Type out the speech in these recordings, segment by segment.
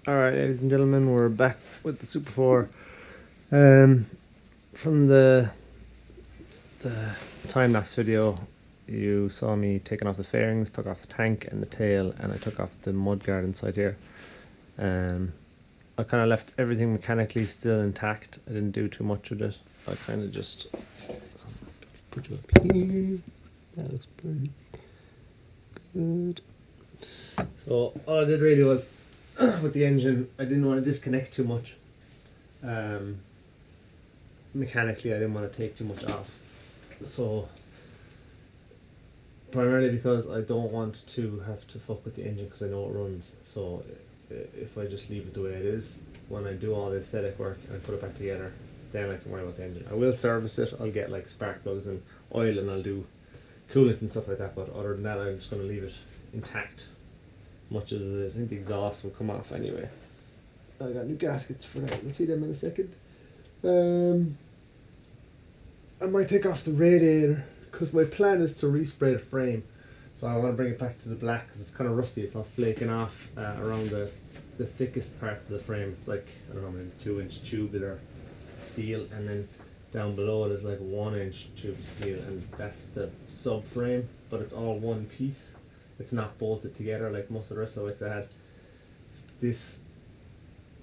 Alright, ladies and gentlemen, we're back with the Super 4. From the time-lapse video, you saw me taking off the fairings, took off the tank and the tail, and I took off the mudguard inside here. I kind of left everything mechanically still intact. I didn't do too much with it. I kind of just put you up here. That looks pretty good. So all I did really was with the engine, I didn't want to disconnect too much. Mechanically, I didn't want to take too much off. So primarily because I don't want to have to fuck with the engine because I know it runs. So if I just leave it the way it is, when I do all the aesthetic work and put it back together, then I can worry about the engine. I will service it. I'll get like spark plugs and oil, and I'll do coolant and stuff like that. But other than that, I'm just going to leave it intact, much as it is. I think the exhaust will come off anyway. I got new gaskets for that. You'll see them in a second. I might take off the radiator because my plan is to respray the frame. So I want to bring it back to the black because it's kind of rusty. It's not flaking off around the thickest part of the frame. It's like, I don't know, maybe 2-inch tubular steel, and then down below it is like 1-inch tube steel, and that's the subframe, but it's all one piece. It's not bolted together like most of the rest of it. I had this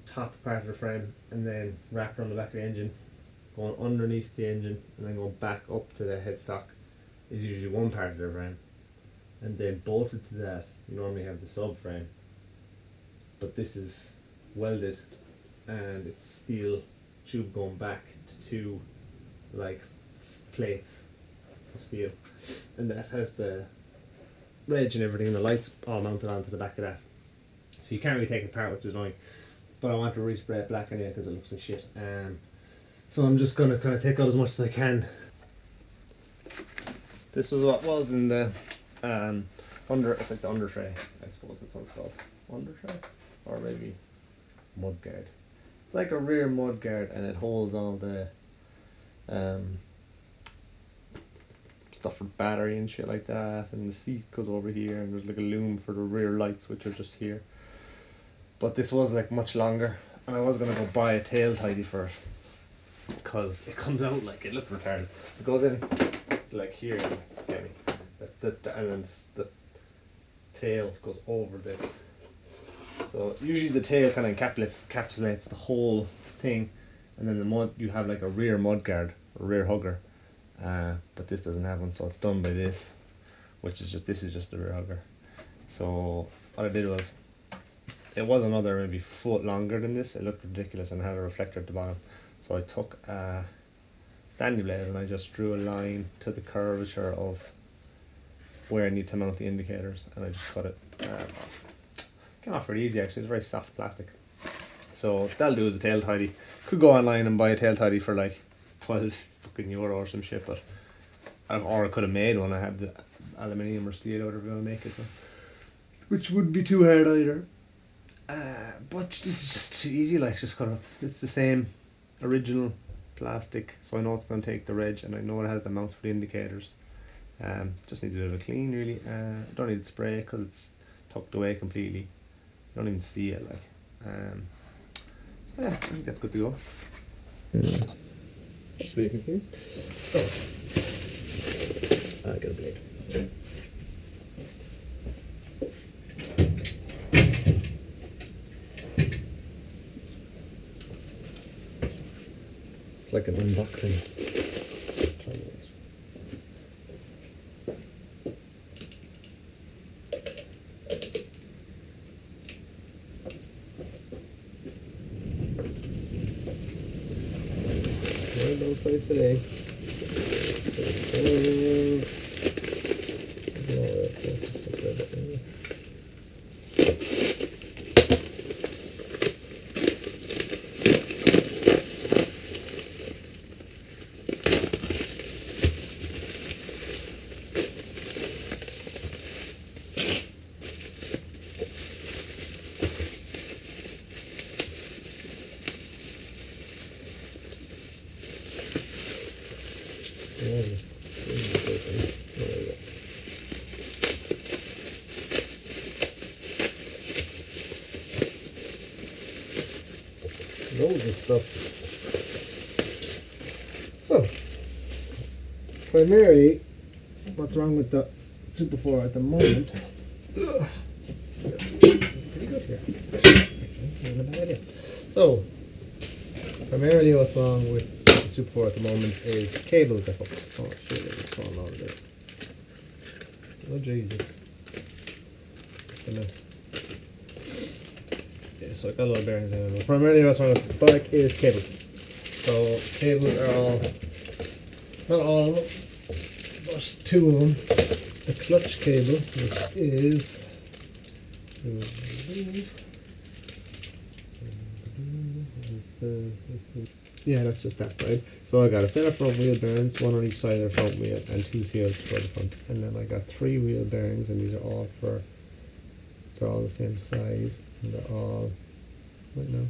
top part of the frame and then wrapped around the back of the engine, going underneath the engine and then going back up to the headstock is usually one part of the frame, and then bolted to that you normally have the subframe, but this is welded and it's steel tube going back to two like plates of steel, and that has the reg and everything, and the lights all mounted onto the back of that, so you can't really take it apart, which is annoying. But I want to respray it black anyway because it looks like shit. So I'm just gonna kind of take out as much as I can. This was what was in the it's like the under tray, I suppose that's what it's called. Under tray? Or maybe mudguard. It's like a rear mudguard, and it holds all the stuff for battery and shit like that, and the seat goes over here, and there's like a loom for the rear lights which are just here. But this was like much longer, and I was gonna go buy a tail tidy for it because it comes out like, it looked retarded. It goes in like here, get me. And then the tail goes over this. So usually the tail kind of encapsulates the whole thing, and then the mud, you have like a rear mudguard, a rear hugger. But this doesn't have one, so it's done by this, which is just, this is just the rear hugger. So what I did was, it was another maybe foot longer than this. It looked ridiculous and had a reflector at the bottom. So I took a standy blade and I just drew a line to the curvature of where I need to mount the indicators, and I just cut it off. Came off pretty easy actually. It's very soft plastic. So that'll do as a tail tidy. Could go online and buy a tail tidy for like 12 fucking euro or some shit, but or I could have made one. I have the aluminium or steel or whatever you want to make it, which wouldn't be too hard either. But this is just too easy, like, just kind of, it's the same original plastic, so I know it's going to take the reg, and I know it has the mounts for the indicators. Just needs a bit of a clean really. Don't need to spray because it's tucked away completely. You don't even see it, like. So yeah, I think that's good to go. Just so you can see. Oh, I got a blade. It's like an unboxing. Outside today. There we go. loads of stuff. So, primarily, what's wrong with the Super 4 at the moment? Pretty good here. Not a bad idea. So, primarily what's wrong with the Super 4 at the moment is the cables are fucked. Oh shit, it's falling out of there. Oh Jesus. It's a mess. Yeah, so I got a lot of bearings in it. Primarily what's wrong with the bike is cables. So cables are all, not all of them, but 2 of them. The clutch cable, which is yeah, that's just that side. So I got a set of front wheel bearings, 1 on each side of the front wheel, and 2 seals for the front. And then I got 3 wheel bearings, and these are all they're all the same size, and they're all, what now?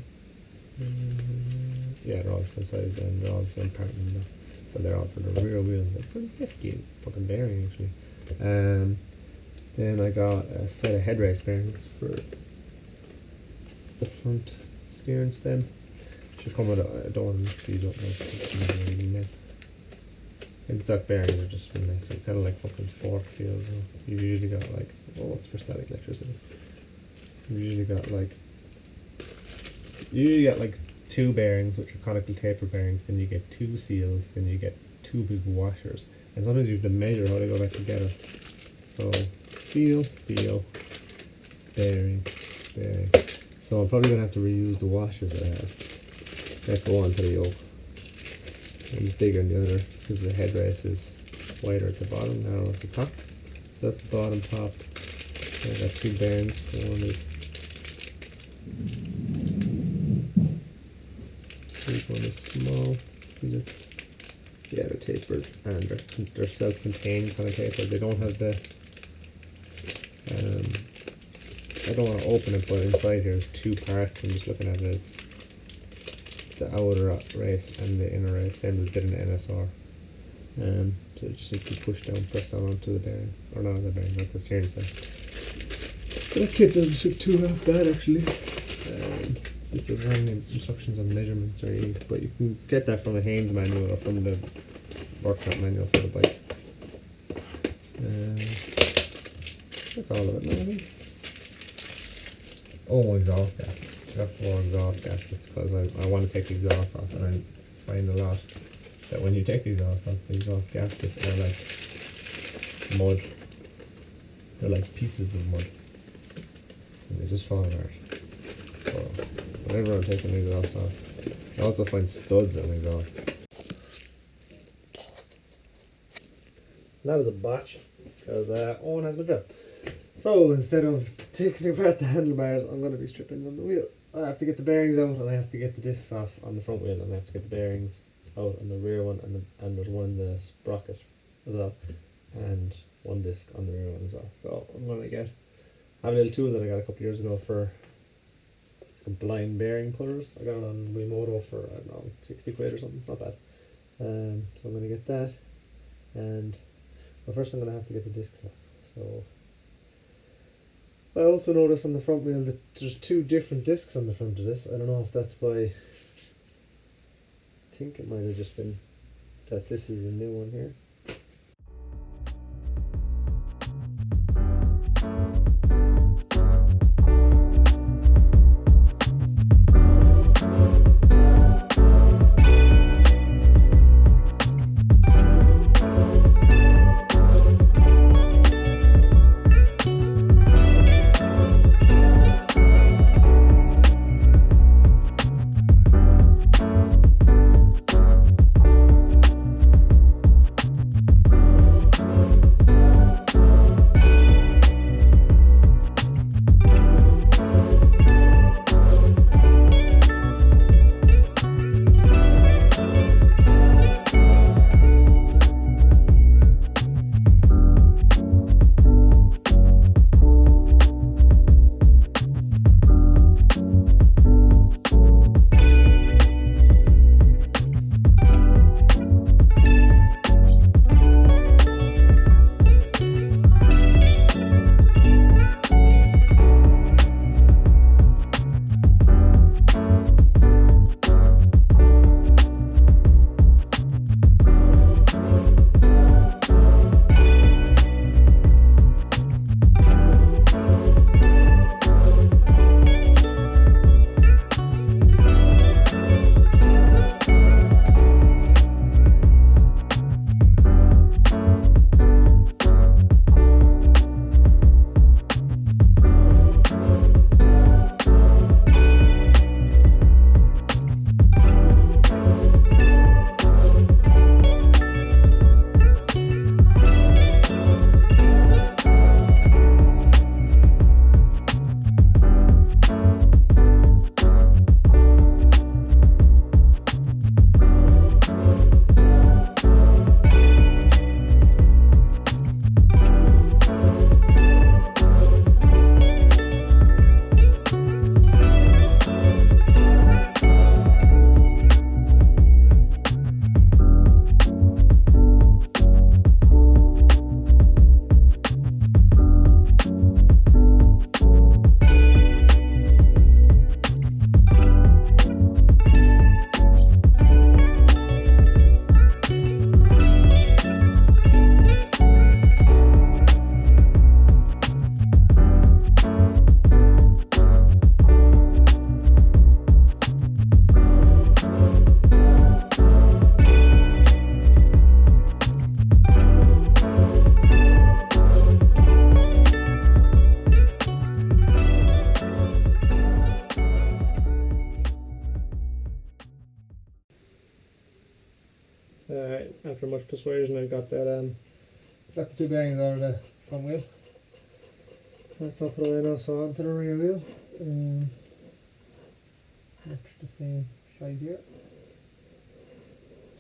Yeah, they're all the same size, and they're all the same part number. So they're all for the rear wheel. They're pretty hefty fucking bearing actually. Then I got a set of headrace bearings for the front steering stem. Should come with I don't want to mix these up now, it's a really mess. Exact bearings are just really messy, kind of like fucking fork seals. You usually got like, oh, what's for static electricity? You usually got like 2 bearings, which are conical taper bearings, then you get 2 seals, then you get 2 big washers. And sometimes you have to measure how they go back together. So, seal, bearing, bearing. So I'm probably going to have to reuse the washers that I have. That go onto the yoke. And it's bigger than the other, because the headrace is wider at the bottom, narrower at the top. So that's the bottom top. I got 2 bearings. One is small. These are, yeah, they're tapered, and they're self-contained kind of tapered. They don't have the I don't want to open it, but inside here is 2 parts. I'm just looking at it. It's the outer race and the inner race, same as did in the NSR. So it just needs to be pushed down, press down onto the bearing, or not the bearing, not the steering side. That kit doesn't ship too half bad actually. This doesn't have any instructions on measurements or anything, but you can get that from the Haynes manual or from the workshop manual for the bike. That's all of it now, I think. Oh, exhaust gasket. I got 4 exhaust gaskets because I want to take the exhaust off, and I find a lot that when you take the exhaust off, the exhaust gaskets are like mud. They're like pieces of mud, and they just fall apart. So whenever I'm taking the exhaust off, I also find studs on the exhaust. That was a botch because Owen has my drill. So instead of taking apart the handlebars, I'm going to be stripping on the wheel. I have to get the bearings out, and I have to get the discs off on the front wheel, and I have to get the bearings out on the rear one, and there's one in the sprocket as well, and 1 disc on the rear one as well. So I'm going to I have a little tool that I got a couple of years ago for blind bearing pullers. I got it on Wimoto for, I don't know, 60 quid or something. It's not bad. So I'm going to get that, and well, first I'm going to have to get the discs off. So I also noticed on the front wheel that there's 2 different discs on the front of this. I don't know if that's by, I think it might have just been that this is a new one here. plus wires, and I got that got the 2 bearings out of the front wheel. So that's all put away now, so onto the rear wheel. Much the same shite here.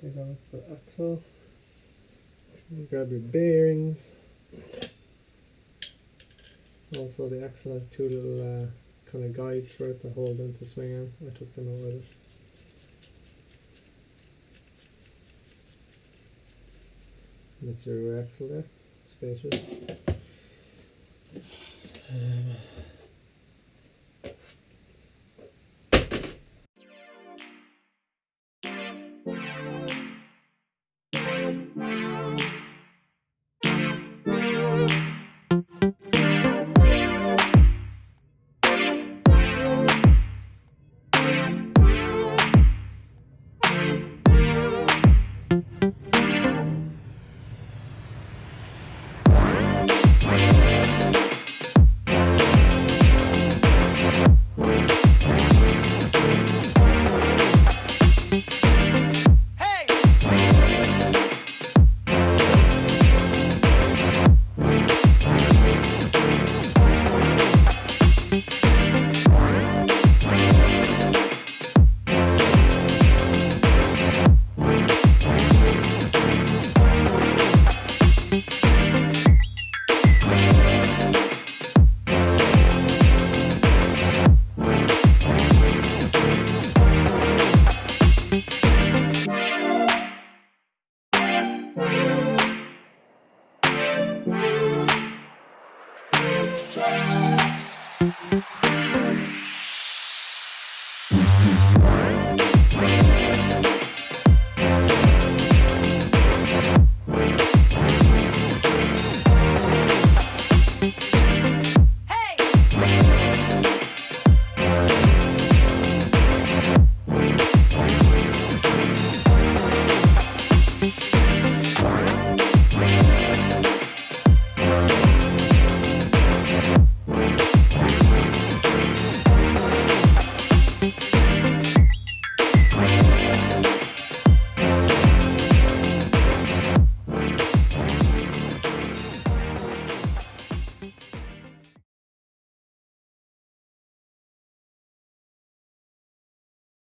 Take out the axle. You grab your bearings. Also the axle has 2 little kind of guides for it to hold into the swing arm. I took them out with it. And that's your rear axle there, spacers.